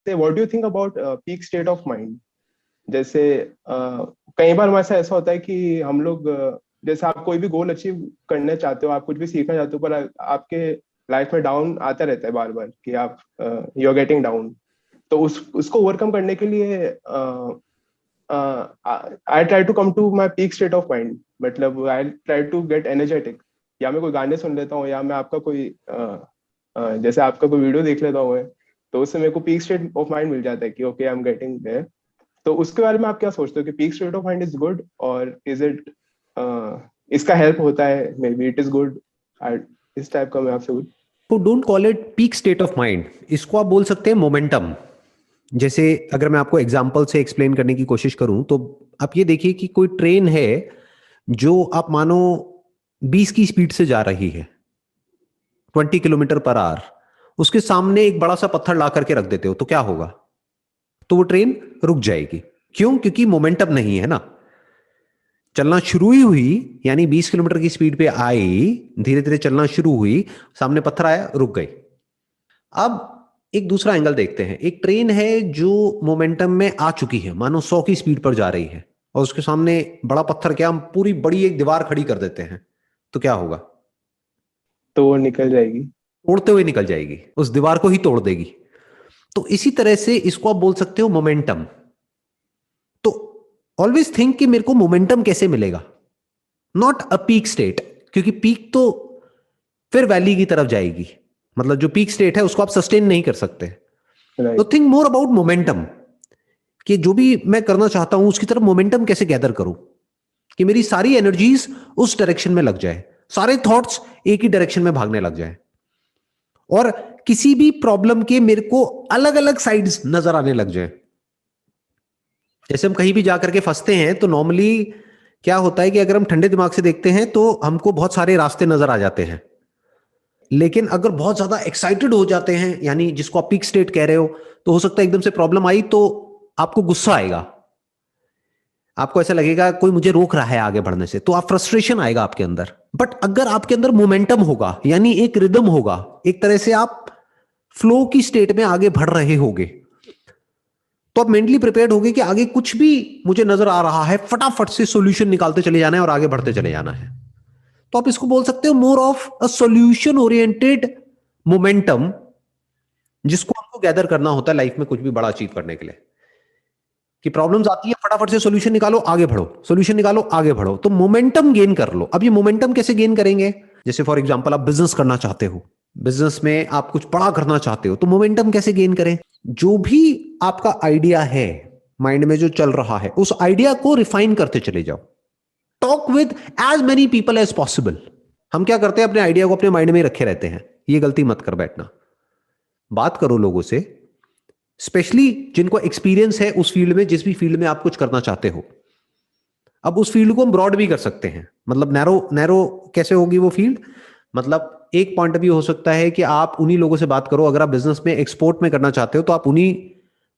से what do you think about peak state of mind? जैसे कई बार हमारे साथ ऐसा होता है कि हम लोग जैसे आप कोई भी गोल अचीव करना चाहते हो, आप कुछ भी सीखना चाहते हो, पर आपके लाइफ में डाउन आता रहता है बार बार कि आप यू आर गेटिंग डाउन। तो उसको ओवरकम करने के लिए I try to come to my peak state of mind, मतलब I try to get energetic. या मैं कोई गाने सुन लेता हूँ, या मैं आपका कोई जैसे आपका कोई वीडियो देख लेता हूँ मैं, तो उससे मेरे को पीक स्टेट ऑफ माइंड मिल जाता है कि okay I am getting there. तो उसके बारे में आप क्या सोचते हो कि peak state of mind is good, और इज इट इसका हेल्प होता है, maybe it is good, इस टाइप का मैं आपसे कुछ। तो don't call it peak state of mind, इसको आप बोल सकते हैं मोमेंटम। जैसे अगर मैं आपको एग्जांपल से एक्सप्लेन करने की कोशिश करूं तो आप ये देखिए कि कोई ट्रेन है जो आप मानो 20 की स्पीड से जा रही है, 20 किलोमीटर पर आवर। उसके सामने एक बड़ा सा पत्थर ला करके रख देते हो तो क्या होगा? तो वो ट्रेन रुक जाएगी। क्यों? क्योंकि मोमेंटम नहीं है ना। चलना शुरू ही हुई, यानी 20 किलोमीटर की स्पीड पे आई, धीरे धीरे चलना शुरू हुई, सामने पत्थर आया, रुक गई। अब एक दूसरा एंगल देखते हैं। एक ट्रेन है जो मोमेंटम में आ चुकी है, मानो 100 की स्पीड पर जा रही है, और उसके सामने बड़ा पत्थर, क्या हम पूरी बड़ी एक दीवार खड़ी कर देते हैं, तो क्या होगा? तो वो निकल जाएगी। तोड़ते हुए निकल जाएगी, उस दीवार को ही तोड़ देगी। तो इसी तरह से इसको आप बोल सकते हो मोमेंटम। तो ऑलवेज थिंक कि मेरे को मोमेंटम कैसे मिलेगा, नॉट अ पीक स्टेट, क्योंकि पीक तो फिर वैली की तरफ जाएगी। मतलब जो पीक स्टेट है उसको आप सस्टेन नहीं कर सकते। तो right. Think more about momentum, कि जो भी मैं करना चाहता हूं उसकी तरफ मोमेंटम कैसे गैदर करूं, कि मेरी सारी एनर्जीज उस डायरेक्शन में लग जाए, सारे थॉट्स एक ही डायरेक्शन में भागने लग जाए, और किसी भी प्रॉब्लम के मेरे को अलग अलग साइड्स नजर आने लग जाए। जैसे हम कहीं भी जाकर के फंसते हैं तो नॉर्मली क्या होता है कि अगर हम ठंडे दिमाग से देखते हैं तो हमको बहुत सारे रास्ते नजर आ जाते हैं। लेकिन अगर बहुत ज्यादा एक्साइटेड हो जाते हैं, यानी जिसको आप पीक स्टेट कह रहे हो, तो हो सकता है एकदम से प्रॉब्लम आई तो आपको गुस्सा आएगा, आपको ऐसा लगेगा कोई मुझे रोक रहा है आगे बढ़ने से, तो आप फ्रस्ट्रेशन आएगा आपके अंदर। बट अगर आपके अंदर मोमेंटम होगा, यानी एक रिदम होगा, एक तरह से आप फ्लो की स्टेट में आगे बढ़ रहे होगे, तो आप मेंटली प्रिपेयर्ड होगे कि आगे कुछ भी मुझे नजर आ रहा है, फटाफट से सॉल्यूशन निकालते चले जाना है और आगे बढ़ते चले जाना है। तो आप इसको बोल सकते हो more of a solution oriented momentum, जिसको हमको गैदर करना होता है लाइफ में कुछ भी बड़ा अचीव करने के लिए। कि प्रॉब्लम्स आती है, फटाफट से सॉल्यूशन निकालो, आगे बढ़ो, सॉल्यूशन निकालो, आगे बढ़ो, तो मोमेंटम गेन कर लो। अब ये मोमेंटम कैसे गेन करेंगे? जैसे फॉर एग्जांपल आप बिजनेस करना चाहते हो, बिजनेस में आप कुछ बड़ा करना चाहते हो, तो मोमेंटम कैसे गेन करें? जो भी आपका आइडिया है माइंड में जो चल रहा है, उस आइडिया को रिफाइन करते चले जाओ। Talk with as many people as possible. हम क्या करते हैं, अपने आइडिया को अपने माइंड में ही रखे रहते हैं। ये गलती मत कर बैठना, बात करो लोगों से, स्पेशली जिनको एक्सपीरियंस है उस फील्ड में, जिस भी फील्ड में आप कुछ करना चाहते हो। अब उस फील्ड को हम ब्रॉड भी कर सकते हैं, मतलब नैरो नैरो कैसे होगी वो फील्ड? मतलब एक पॉइंट भी हो सकता है कि आप उन्हीं लोगों से बात करो, अगर आप बिजनेस में एक्सपोर्ट में करना चाहते हो तो आप उन्हीं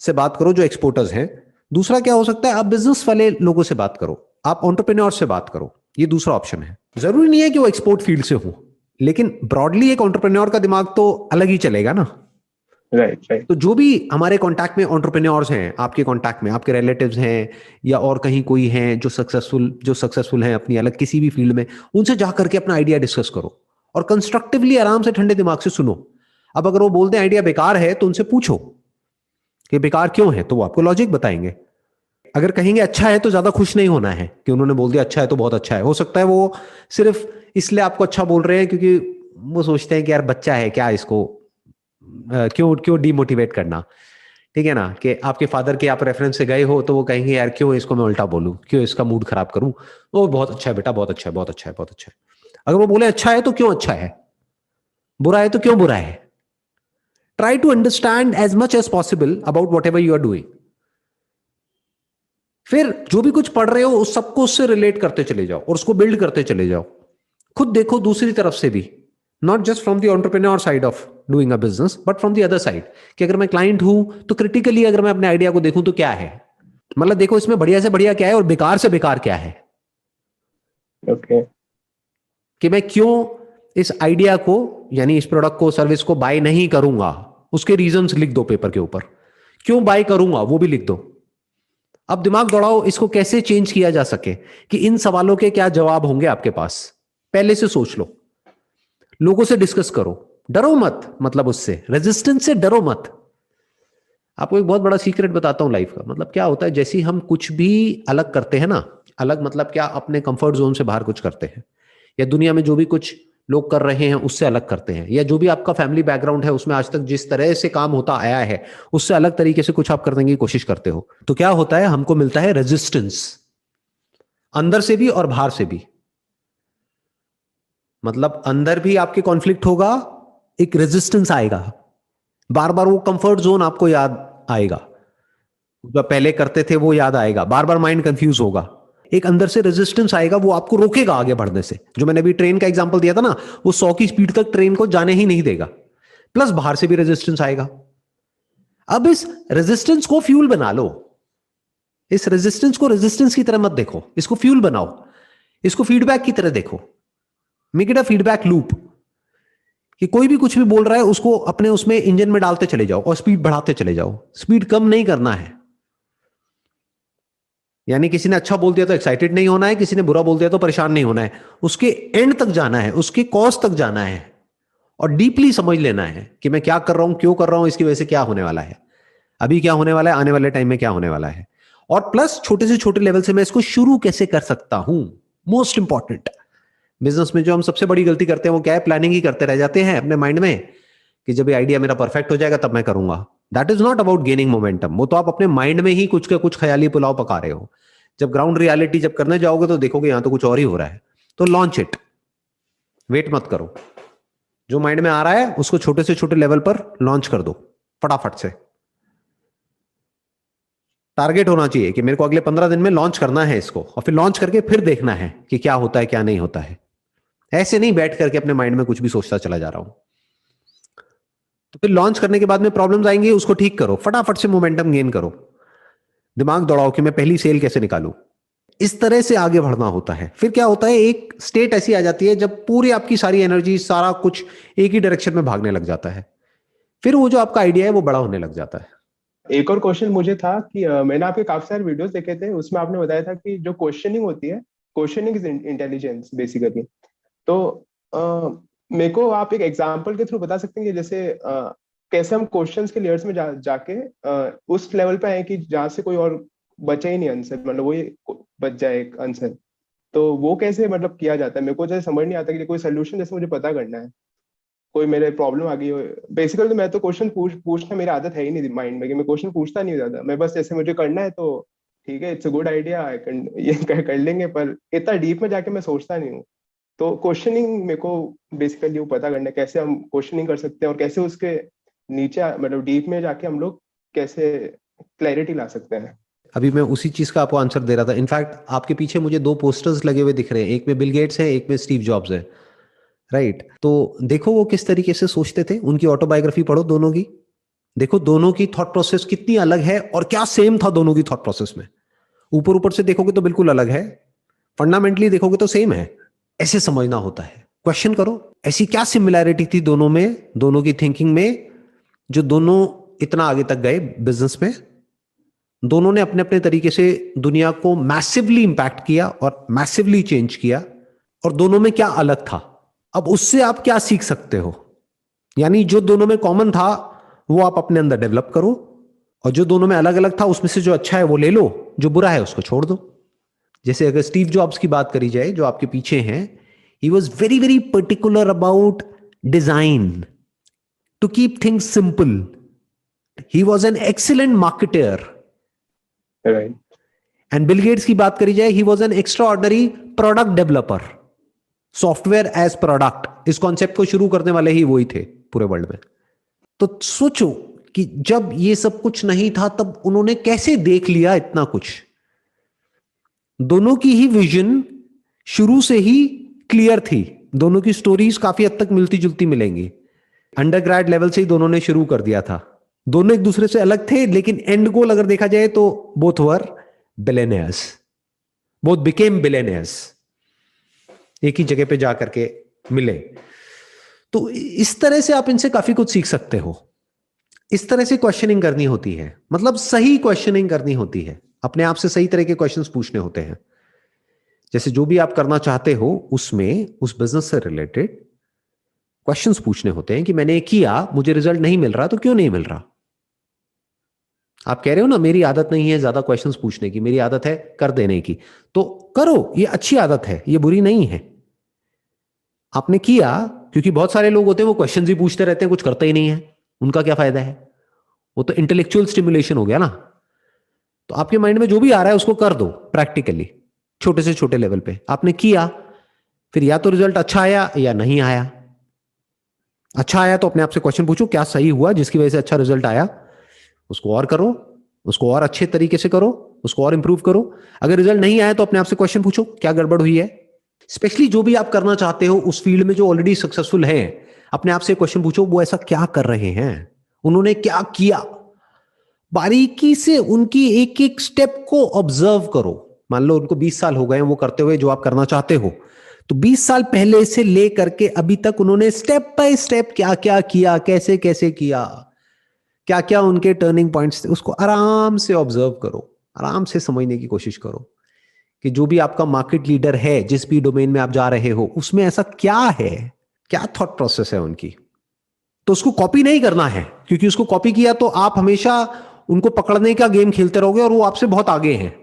से बात करो जो एक्सपोर्टर्स हैं। दूसरा क्या हो सकता है, आप बिजनेस वाले लोगों से बात करो, आप एंटरप्रेन्योर से बात करो। ये दूसरा ऑप्शन है। जरूरी नहीं है कि वो एक्सपोर्ट फील्ड से हो, लेकिन ब्रॉडली एक एंटरप्रेन्योर का दिमाग तो अलग ही चलेगा ना। राइट। राइट। तो जो भी हमारे कांटेक्ट में एंटरप्रेन्योर्स हैं, आपके कांटेक्ट में आपके रिलेटिव्स हैं, या और कहीं कोई हैं जो सक्सेसफुल हैं अपनी अलग किसी भी फील्ड में, उनसे जाकर के अपना आइडिया डिस्कस करो और कंस्ट्रक्टिवली आराम से ठंडे दिमाग से सुनो। अब अगर वो बोलते हैं आइडिया बेकार है, तो उनसे पूछो कि बेकार क्यों है, तो वो आपको लॉजिक बताएंगे। अगर कहेंगे अच्छा है, तो ज्यादा खुश नहीं होना है कि उन्होंने बोल दिया अच्छा है तो बहुत अच्छा है। हो सकता है वो सिर्फ इसलिए आपको अच्छा बोल रहे हैं क्योंकि वो सोचते हैं कि यार बच्चा है, क्या इसको क्यों क्यों डिमोटिवेट करना। ठीक है ना, कि आपके फादर के आप रेफरेंस से गए हो तो वो कहेंगे यार क्यों इसको मैं उल्टा बोलूं, क्यों इसका मूड खराब करूं, वो बहुत अच्छा है बेटा, बहुत अच्छा है, बहुत अच्छा है, बहुत अच्छा है। अगर वो बोले अच्छा है तो क्यों अच्छा है, बुरा है तो क्यों बुरा है। Try to understand as much as possible about whatever you are doing. फिर जो भी कुछ पढ़ रहे हो उस सबको उससे रिलेट करते चले जाओ और उसको बिल्ड करते चले जाओ। खुद देखो दूसरी तरफ से भी, not just from the entrepreneur side of doing a business, but from the other side, कि अगर मैं क्लाइंट हूं तो क्रिटिकली अगर मैं अपने आइडिया को देखूं तो क्या है, मतलब देखो इसमें बढ़िया से बढ़िया क्या है और बेकार से बेकार क्या है। ओके। कि मैं क्यों इस आइडिया को, यानी इस प्रोडक्ट को सर्विस को बाय नहीं करूंगा, उसके रीजंस लिख दो पेपर के ऊपर। क्यों बाय करूंगा वो भी लिख दो। अब दिमाग दौड़ाओ इसको कैसे चेंज किया जा सके, कि इन सवालों के क्या जवाब होंगे आपके पास, पहले से सोच लो, लोगों से डिस्कस करो, डरो मत, मतलब उससे रेजिस्टेंस से डरो मत। आपको एक बहुत बड़ा सीक्रेट बताता हूं लाइफ का, मतलब क्या होता है जैसे ही हम कुछ भी अलग करते हैं ना, अलग मतलब क्या, अपने कंफर्ट जोन से बाहर कुछ करते हैं, या दुनिया में जो भी कुछ लोग कर रहे हैं उससे अलग करते हैं, या जो भी आपका फैमिली बैकग्राउंड है उसमें आज तक जिस तरह से काम होता आया है उससे अलग तरीके से कुछ आप करने की कोशिश करते हो, तो क्या होता है, हमको मिलता है रेजिस्टेंस, अंदर से भी और बाहर से भी। मतलब अंदर भी आपके कॉन्फ्लिक्ट होगा, एक रेजिस्टेंस आएगा, बार बार वो कंफर्ट जोन आपको याद आएगा, जो पहले करते थे वो याद आएगा, बार बार माइंड कंफ्यूज होगा, एक अंदर से रेजिस्टेंस आएगा, वो आपको रोकेगा आगे बढ़ने से। जो मैंने अभी ट्रेन का एग्जांपल दिया था ना, वो 100 की स्पीड तक ट्रेन को जाने ही नहीं देगा, प्लस बाहर से भी रेजिस्टेंस आएगा। अब इस रेजिस्टेंस को फ्यूल बना लो, इस रेजिस्टेंस को रेजिस्टेंस की तरह मत देखो, इसको फ्यूल बनाओ, इसको फीडबैक की तरह देखो, make it a feedback loop, कि कोई भी कुछ भी बोल रहा है उसको अपने उसमें इंजन में डालते चले जाओ और स्पीड बढ़ाते चले जाओ, स्पीड कम नहीं करना है। यानी किसी ने अच्छा बोल दिया तो एक्साइटेड नहीं होना है, किसी ने बुरा बोल दिया तो परेशान नहीं होना है, उसके एंड तक जाना है, उसके कॉज तक जाना है, और डीपली समझ लेना है कि मैं क्या कर रहा हूं, क्यों कर रहा हूं, इसकी वजह से क्या होने वाला है, अभी क्या होने वाला है, आने वाले टाइम में क्या होने वाला है, और प्लस छोटे से छोटे लेवल से मैं इसको शुरू कैसे कर सकता हूं। मोस्ट इंपॉर्टेंट, बिजनेस में जो हम सबसे बड़ी गलती करते हैं वो क्या है, प्लानिंग ही करते रह जाते हैं अपने माइंड में, कि जब ये आइडिया मेरा परफेक्ट हो जाएगा तब मैं करूंगा। That is not about gaining momentum, वो तो आप अपने माइंड में ही कुछ का कुछ ख्याली पुलाव पका रहे हो। जब ग्राउंड रियलिटी जब करने जाओगे तो देखोगे यहां तो कुछ और ही हो रहा है, तो लॉन्च इट, वेट मत करो, जो माइंड में आ रहा है उसको छोटे से छोटे लेवल पर लॉन्च कर दो फटाफट से। टारगेट होना चाहिए कि मेरे को अगले 15 दिन में लॉन्च करना है इसको, और फिर लॉन्च करके फिर देखना है कि क्या होता है क्या नहीं होता है। ऐसे नहीं बैठ करके अपने माइंड में कुछ भी सोचता चला जा रहा हूं। तो फिर लॉन्च करने के बाद में प्रॉब्लम्स आएंगी, उसको ठीक करो, फटाफट से मोमेंटम गेन करो, दिमाग दौड़ाओ कि मैं पहली सेल कैसे निकालूं। इस तरह से आगे बढ़ना होता है। फिर क्या होता है, एक स्टेट ऐसी आ जाती है जब पूरी आपकी सारी एनर्जी, सारा कुछ एक ही डायरेक्शन में भागने लग जाता है, फिर वो जो आपका आइडिया है वो बड़ा होने लग जाता है। एक और क्वेश्चन मुझे था कि मैंने आपके काफी सारे वीडियोस देखे थे, उसमें आपने बताया था कि जो क्वेश्चनिंग होती है, क्वेश्चनिंग इज इंटेलिजेंस बेसिकली। तो मेरे को आप एक एग्जांपल के थ्रू बता सकते हैं कि जैसे कैसे हम क्वेश्चंस के लेयर्स में जाके उस लेवल पे आए कि जहाँ से कोई और बचे ही नहीं आंसर, मतलब वही बच जाए एक आंसर। तो वो कैसे मतलब किया जाता है, मेरे को जैसे समझ नहीं आता कि कोई सोल्यूशन जैसे मुझे पता करना है, कोई मेरे प्रॉब्लम आ गई हो। बेसिकली तो मैं तो क्वेश्चन पूछना मेरी आदत है ही नहीं माइंड में, कि मैं क्वेश्चन पूछता नहीं ज्यादा, मैं बस जैसे मुझे करना है तो ठीक है, इट्स अ गुड आइडिया, ये कर लेंगे, पर इतना डीप में जाके मैं सोचता नहीं हूँ। तो क्वेश्चनिंग मेरे को बेसिकली वो पता करना है, कैसे हम क्वेश्चनिंग कर सकते हैं और कैसे उसके नीचे मतलब डीप में जाके हम लोग कैसे क्लैरिटी ला सकते हैं। अभी मैं उसी चीज का आपको आंसर दे रहा था। इनफैक्ट आपके पीछे मुझे 2 पोस्टर्स लगे हुए दिख रहे हैं, एक में बिल गेट्स है, एक में स्टीव जॉब्स है, राइट? तो देखो वो किस तरीके से सोचते थे, उनकी ऑटोबायोग्राफी पढ़ो दोनों की, देखो दोनों की थॉट प्रोसेस कितनी अलग है और क्या सेम था दोनों की थॉट प्रोसेस में। ऊपर ऊपर से देखोगे तो बिल्कुल अलग है, फंडामेंटली देखोगे तो सेम है। ऐसे समझना होता है, क्वेश्चन करो ऐसी क्या सिमिलैरिटी थी दोनों में, दोनों की थिंकिंग में, जो दोनों इतना आगे तक गए बिजनेस में। दोनों ने अपने अपने तरीके से दुनिया को मैसिवली इंपैक्ट किया और मैसिवली चेंज किया, और दोनों में क्या अलग था, अब उससे आप क्या सीख सकते हो। यानी जो दोनों में कॉमन था वो आप अपने अंदर डेवलप करो, और जो दोनों में अलग अलग था उसमें से जो अच्छा है वो ले लो, जो बुरा है उसको छोड़ दो। जैसे अगर स्टीव जॉब्स की बात करी जाए जो आपके पीछे हैं, he was very very particular about design, to keep things simple. He was an excellent marketer. Right. And Bill Gates की बात करी जाए, he was an extraordinary product developer, software as product, इस कॉन्सेप्ट को शुरू करने वाले ही वही थे पूरे वर्ल्ड में। तो सोचो कि जब ये सब कुछ नहीं था तब उन्होंने कैसे देख लिया इतना कुछ। दोनों की ही विजन शुरू से ही क्लियर थी, दोनों की स्टोरीज काफी हद तक मिलती जुलती मिलेंगी। अंडरग्रेड लेवल से ही दोनों ने शुरू कर दिया था, दोनों एक दूसरे से अलग थे, लेकिन एंड गोल अगर देखा जाए तो both were billionaires, both became billionaires, एक ही जगह पे जाकर के मिले। तो इस तरह से आप इनसे काफी कुछ सीख सकते हो। इस तरह से क्वेश्चनिंग करनी होती है, मतलब सही क्वेश्चनिंग करनी होती है, अपने आप से सही तरह के क्वेश्चंस पूछने होते हैं। जैसे जो भी आप करना चाहते हो उसमें उस बिजनेस से रिलेटेड क्वेश्चंस पूछने होते हैं कि मैंने किया, मुझे रिजल्ट नहीं मिल रहा, तो क्यों नहीं मिल रहा। आप कह रहे हो ना मेरी आदत नहीं है ज्यादा क्वेश्चंस पूछने की, मेरी आदत है कर देने की, तो करो, ये अच्छी आदत है, ये बुरी नहीं है। आपने किया, क्योंकि बहुत सारे लोग होते हैं वो क्वेश्चंस ही पूछते रहते हैं, कुछ करते ही नहीं है, उनका क्या फायदा है। वो तो इंटेलेक्चुअल स्टिमुलेशन हो गया ना। तो आपके माइंड में जो भी आ रहा है उसको कर दो प्रैक्टिकली, छोटे से छोटे लेवल पे। आपने किया, फिर या तो रिजल्ट अच्छा आया या नहीं आया। अच्छा आया तो अपने आप से क्वेश्चन पूछो क्या सही हुआ जिसकी वजह से अच्छा रिजल्ट आया, उसको और करो, उसको और अच्छे तरीके से करो, उसको और इंप्रूव करो। अगर रिजल्ट नहीं आया तो अपने आप से क्वेश्चन पूछो क्या गड़बड़ हुई है। स्पेशली जो भी आप करना चाहते हो उस फील्ड में जो ऑलरेडी सक्सेसफुल हैं, अपने आप से क्वेश्चन पूछो वो ऐसा क्या कर रहे हैं, उन्होंने क्या किया। बारीकी से उनकी एक एक स्टेप को ऑब्जर्व करो। मान लो उनको 20 साल हो गए हैं वो करते हुए जो आप करना चाहते हो, तो 20 साल पहले से लेकर के अभी तक उन्होंने स्टेप बाय स्टेप क्या क्या किया, कैसे कैसे किया, क्या क्या उनके टर्निंग पॉइंट्स थे, उसको आराम से ऑब्जर्व करो, आराम से समझने की कोशिश करो कि जो भी आपका मार्केट लीडर है, जिस भी डोमेन में आप जा रहे हो, उसमें ऐसा क्या है, क्या थॉट प्रोसेस है उनकी। तो उसको कॉपी नहीं करना है, क्योंकि उसको कॉपी किया तो आप हमेशा उनको पकड़ने का गेम खेलते रहोगे और वो आपसे बहुत आगे हैं।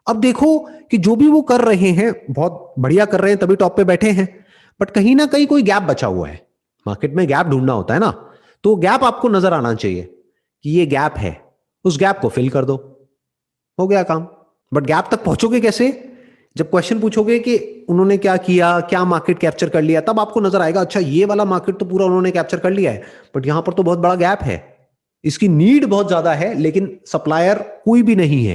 अब देखो कि जो भी वो कर रहे हैं बहुत बढ़िया कर रहे हैं, तभी टॉप पे बैठे हैं, बट कहीं ना कहीं कोई गैप बचा हुआ है। मार्केट में गैप ढूंढना होता है ना, तो गैप आपको नजर आना चाहिए कि ये गैप है, उस गैप को फिल कर दो, हो गया काम। बट गैप तक पहुंचोगे कैसे, जब क्वेश्चन पूछोगे कि उन्होंने क्या किया, क्या मार्केट कैप्चर कर लिया, तब आपको नजर आएगा अच्छा ये वाला मार्केट तो पूरा उन्होंने कैप्चर कर लिया है, बट यहां पर तो बहुत बड़ा गैप है, इसकी नीड बहुत ज्यादा है लेकिन सप्लायर कोई भी नहीं है।